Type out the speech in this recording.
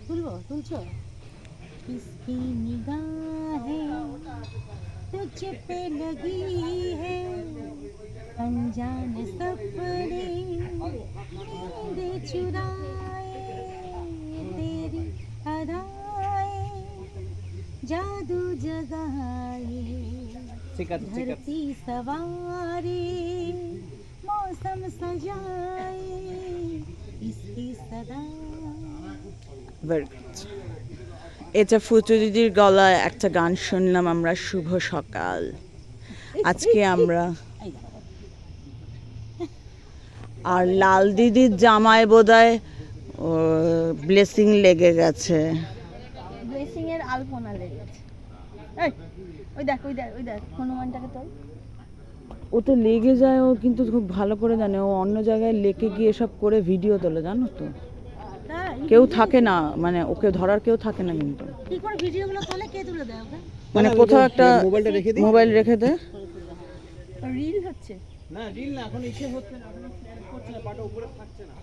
তুলছো किसकी निगाहें तुझ पे लगी है अनजान सपने नींद चुराए तेरी अदाएं जादू जगाए धरती सवारे मौसम सजाए इसकी सदा। Very good. এটা ফুটু দিদির গলায় একটা গান শুনলাম আমরা, শুভ সকাল। আজকে আমরা আর লাল দিদির জামায় বোধহয় ব্লেসিং লেগে গেছে। ব্লেসিং এর আলপনা লেগেছে। ওই দেখ হনুমানটাকে তোল। ও তো লেগে যায়, ও কিন্তু খুব ভালো করে জানে। ও অন্য জায়গায় লেকে গিয়ে সব করে ভিডিও তোলে, জানো তো। কেউ থাকে না, মানে ওকে ধরার কেউ থাকে না। কিন্তু কি করে ভিডিওগুলো তোলে, কে তুলে দেয় ওকে? মানে কোথাও একটা মোবাইল রেখে দে। রিল হচ্ছে না, রিল না, এখন ইচ্ছে হচ্ছে না, এখন শেয়ার করছে না, পাটা উপরে থাকছে না।